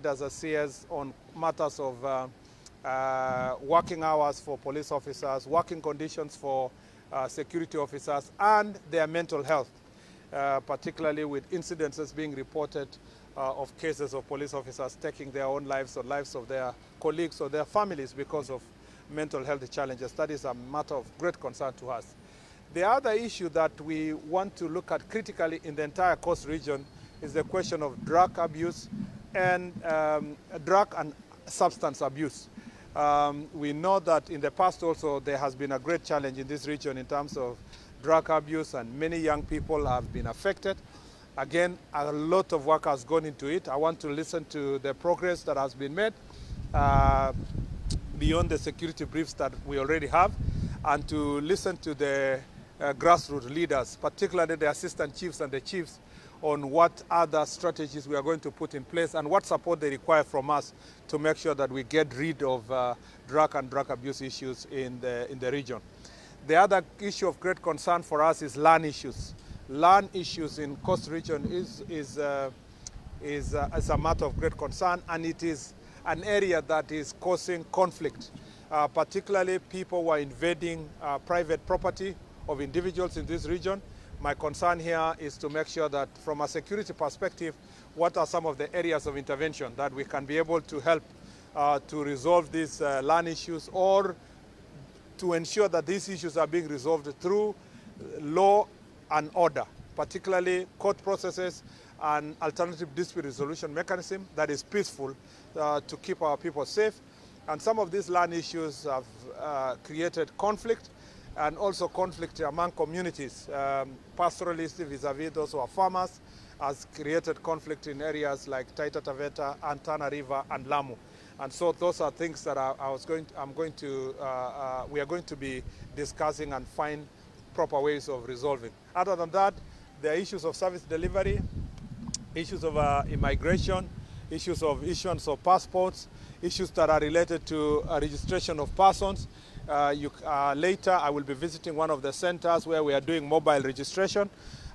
as a CS on matters of working hours for police officers, working conditions for security officers, and their mental health, particularly with incidences being reported of cases of police officers taking their own lives or lives of their colleagues or their families because of mental health challenges. That is a matter of great concern to us. The other issue that we want to look at critically in the entire coast region is the question of drug abuse and drug and substance abuse. We know that in the past also there has been a great challenge in this region in terms of drug abuse, and many young people have been affected. Again, a lot of work has gone into it. I want to listen to the progress that has been made beyond the security briefs that we already have, and to listen to the grassroots leaders, particularly the assistant chiefs and the chiefs, on what other strategies we are going to put in place and what support they require from us to make sure that we get rid of drug and drug abuse issues in the region. The other issue of great concern for us is land issues. Land issues in coast region is a matter of great concern, and it is an area that is causing conflict, particularly people who are invading private property of individuals in this region. My concern here is to make sure that from a security perspective, what are some of the areas of intervention that we can be able to help to resolve these land issues, or to ensure that these issues are being resolved through law and order, particularly court processes and alternative dispute resolution mechanism that is peaceful to keep our people safe. And some of these land issues have created conflict, and also conflict among communities. Pastoralists vis-a-vis those who are farmers has created conflict in areas like Taita Taveta and Tana River and Lamu. And so those are things that we are going to be discussing and find proper ways of resolving. Other than that, there are issues of service delivery, issues of immigration, issues of issuance of passports, issues that are related to registration of persons. Later, I will be visiting one of the centers where we are doing mobile registration.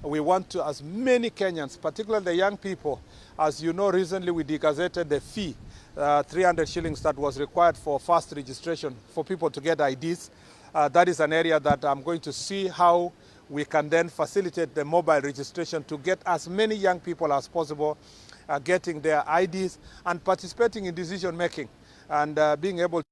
We want to, as many Kenyans, particularly the young people, as you know, recently we degazetted the fee, 300 shillings that was required for first registration for people to get IDs. That is an area that I'm going to see how we can then facilitate the mobile registration to get as many young people as possible getting their IDs and participating in decision making, and being able to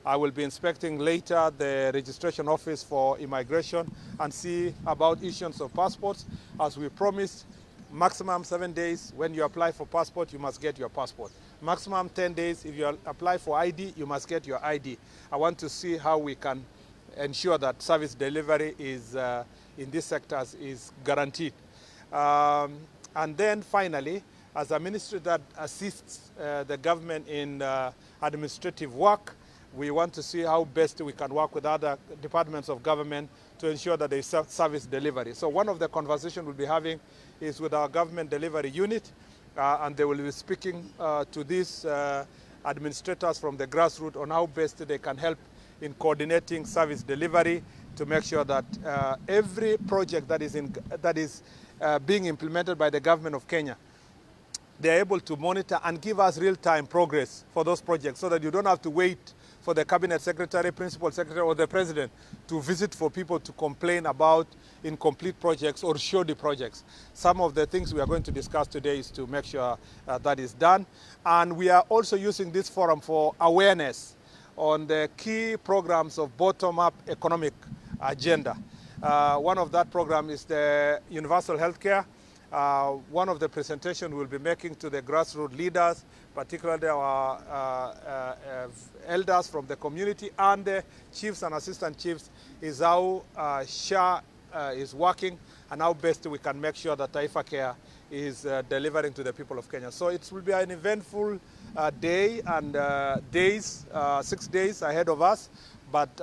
I will be inspecting later the registration office for immigration and see about issuance of passports. As we promised, maximum 7 days. When you apply for passport, you must get your passport. Maximum 10 days. If you apply for ID, you must get your ID. I want to see how we can ensure that service delivery is in these sectors is guaranteed. And then finally, as a ministry that assists the government in administrative work, we want to see how best we can work with other departments of government to ensure that there is service delivery. So one of the conversations we'll be having is with our government delivery unit, and they will be speaking to these administrators from the grassroots on how best they can help in coordinating service delivery to make sure that every project that is being implemented by the government of Kenya, they're able to monitor and give us real-time progress for those projects, so that you don't have to wait for the cabinet secretary, principal secretary, or the president to visit for people to complain about incomplete projects or shoddy projects. Some of the things we are going to discuss today is to make sure that is done. And we are also using this forum for awareness on the key programs of bottom-up economic agenda. One of that program is the universal healthcare. One of the presentations we'll be making to the grassroots leaders, particularly our elders from the community and the chiefs and assistant chiefs, is how SHA is working and how best we can make sure that Taifa Care is delivering to the people of Kenya. So it will be an eventful day and 6 days ahead of us. But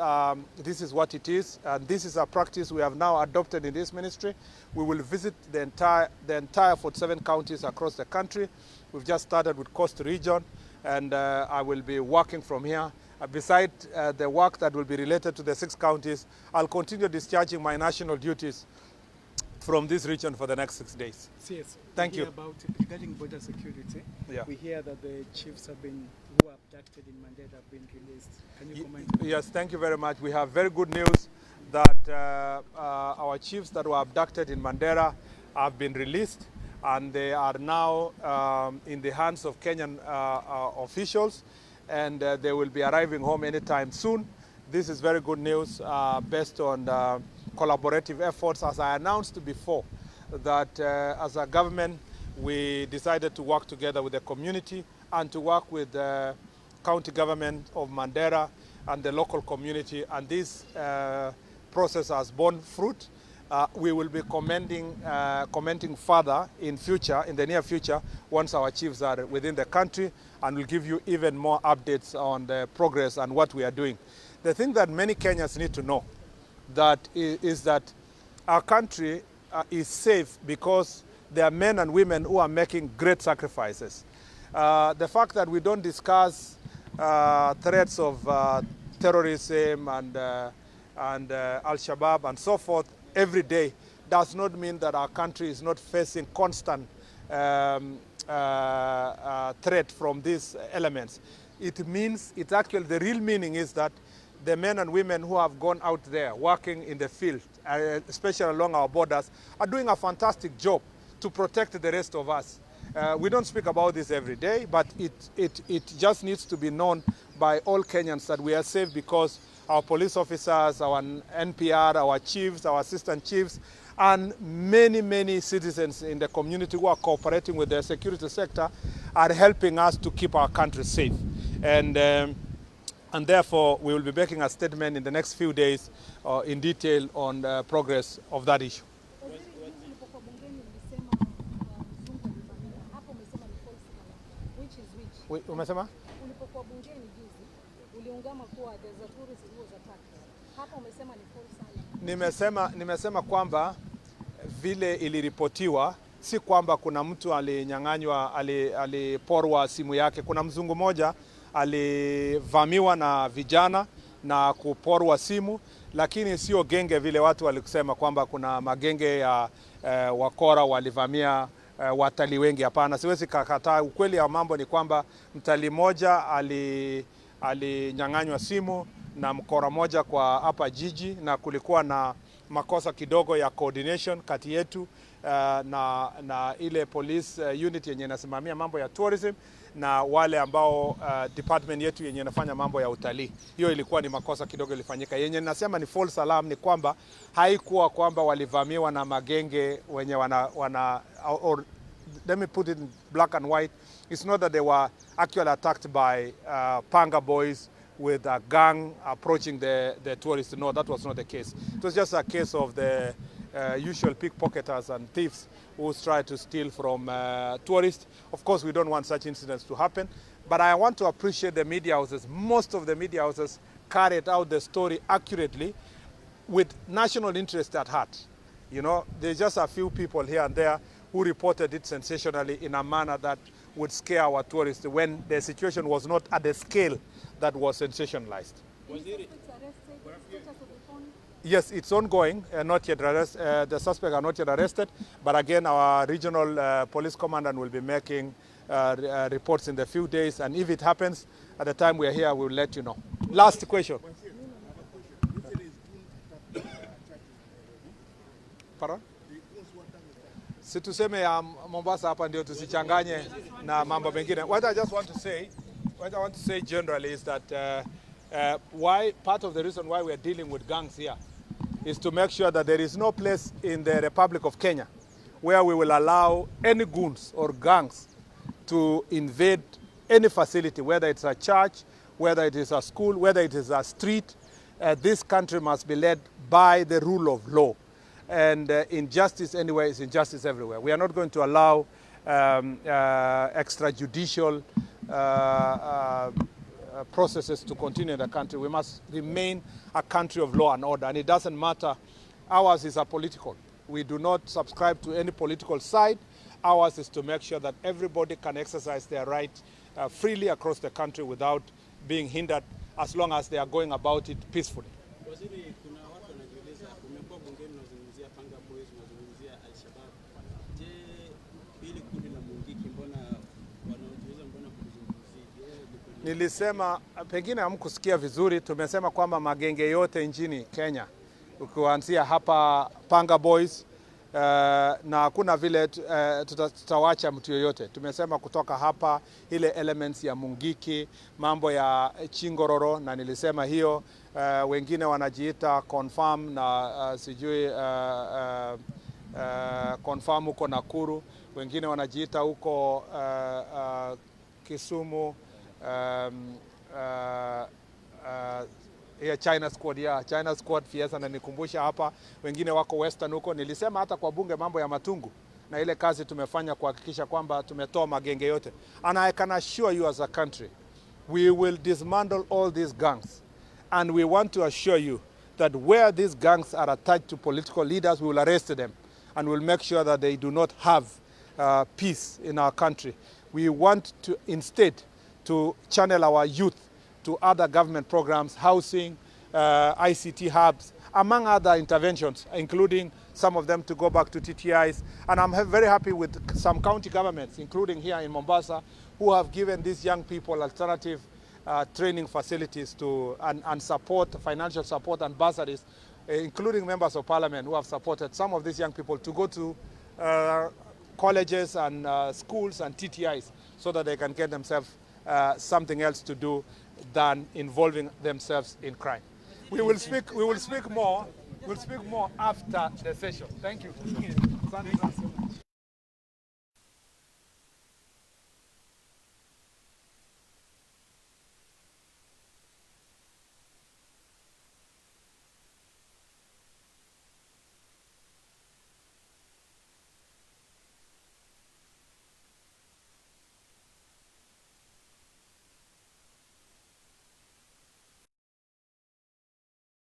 this is what it is, and this is a practice we have now adopted in this ministry. We will visit the entire 47 counties across the country. We've just started with Coast Region, and I will be working from here Besides the work that will be related to the 6 counties, I'll continue discharging my national duties from this region for the next 6 days. Yes. Thank you. Regarding border security, yeah. We hear that the chiefs who are abducted in Mandera have been released. Can you comment? Yes, thank you very much. We have very good news that our chiefs that were abducted in Mandera have been released, and they are now in the hands of Kenyan officials, and they will be arriving home anytime soon. This is very good news based on collaborative efforts. As I announced before, that as a government, we decided to work together with the community and to work with the county government of Mandera and the local community, and this process has borne fruit. We will be commenting further in the near future, once our chiefs are within the country, and we'll give you even more updates on the progress and what we are doing. The thing that many Kenyans need to know is that our country is safe because there are men and women who are making great sacrifices. The fact that we don't discuss threats of terrorism and Al-Shabaab and so forth every day does not mean that our country is not facing constant threat from these elements. It means, the real meaning is that the men and women who have gone out there working in the field, especially along our borders, are doing a fantastic job to protect the rest of us. We don't speak about this every day, but it just needs to be known by all Kenyans that we are safe because our police officers, our NPR, our chiefs, our assistant chiefs, and many, many citizens in the community who are cooperating with the security sector are helping us to keep our country safe. And therefore, we will be making a statement in the next few days in detail on the progress of that issue. Umesema? Ulipokuwa bungeni juzi, uliungama kuwa there's a tourist who was attacked. Hapa umesema ni false alarm. Nimesema kwamba vile iliripotiwa, si kwamba kuna mtu alinyang'anywa, aliporwa simu yake. Kuna mzungu moja alivamiwa na vijana na kuporwa simu, lakini sio genge vile watu walikusema kwamba kuna magenge ya wakora walivamia watalii wengi. Hapana, siwezi kakataa. Ukweli ya mambo ni kwamba mtalii moja alinyang'anywa simu na mkora moja kwa hapa jiji, na kulikuwa na makosa kidogo ya coordination kati yetu na ile police unit yenye inasimamia mambo ya tourism na wale ambao department yetu yenye inafanya mambo ya utalii. Hiyo ilikuwa ni makosa kidogo ilifanyika. Yenye nasema ni false alarm ni kwamba haikuwa kwamba walivamiwa na magenge wenye or let me put it in black and white. It's not that they were actually attacked by panga boys with a gang approaching the tourists. No, that was not the case. It was just a case of the usual pickpocketers and thieves who try to steal from tourists. Of course, we don't want such incidents to happen. But I want to appreciate the media houses. Most of the media houses carried out the story accurately with national interest at heart. You know, there's just a few people here and there who reported it sensationally in a manner that would scare our tourists when the situation was not at the scale that was sensationalized. Yes, it's ongoing, not yet arrested. The suspects are not yet arrested, but again, our regional police commandant will be making reports in the few days, and if it happens at the time we are here, we will let you know. Last question. Pardon? Si tuseme ya Mombasa hapa ndio tusichanganye na mambo mengine. What I want to say generally is that part of the reason why we are dealing with gangs here is to make sure that there is no place in the Republic of Kenya where we will allow any goons or gangs to invade any facility, whether it's a church, whether it is a school, whether it is a street. This country must be led by the rule of law. And injustice anywhere is injustice everywhere. We are not going to allow extrajudicial processes to continue in the country. We must remain a country of law and order, and it doesn't matter. Ours is apolitical. We do not subscribe to any political side. Ours is to make sure that everybody can exercise their right freely across the country without being hindered as long as they are going about it peacefully. Waziri, kuna watu wanajiuliza, umekuwa bungeni unazungumzia Panga Boys, unazungumzia Al-Shabaab. Je, hili kundi la Mungiki mbona wanajiuliza mbona kuzungumzia? Nilisema pengine hamkusikia vizuri, tumesema kwamba magenge yote nchini Kenya ukianzia hapa Panga Boys na hakuna vile tutawacha mtu yoyote. Tumesema kutoka hapa ile elements ya Mungiki, mambo ya Chingororo, na nilisema hiyo wengine wanajiita confirm na sijui confirm huko Nakuru, wengine wanajiita huko Kisumu, China Squad, China Squad Fiesta, na nikumbusha hapa wengine wako Western huko. Nilisema hata kwa bunge mambo ya Matungu na ile kazi tumefanya kuhakikisha kwamba tumetoa magenge yote. And I can assure you as a country, we will dismantle all these gangs. And we want to assure you that where these gangs are attached to political leaders, we will arrest them and we'll make sure that they do not have peace in our country. We want to instead to channel our youth to other government programs, housing, ICT hubs, among other interventions, including some of them to go back to TTIs. And I'm very happy with some county governments, including here in Mombasa, who have given these young people alternative training facilities to and support, financial support and bursaries, including members of parliament who have supported some of these young people to go to colleges and schools and TTIs so that they can get themselves something else to do than involving themselves in crime. We will speak more after the session. Thank you.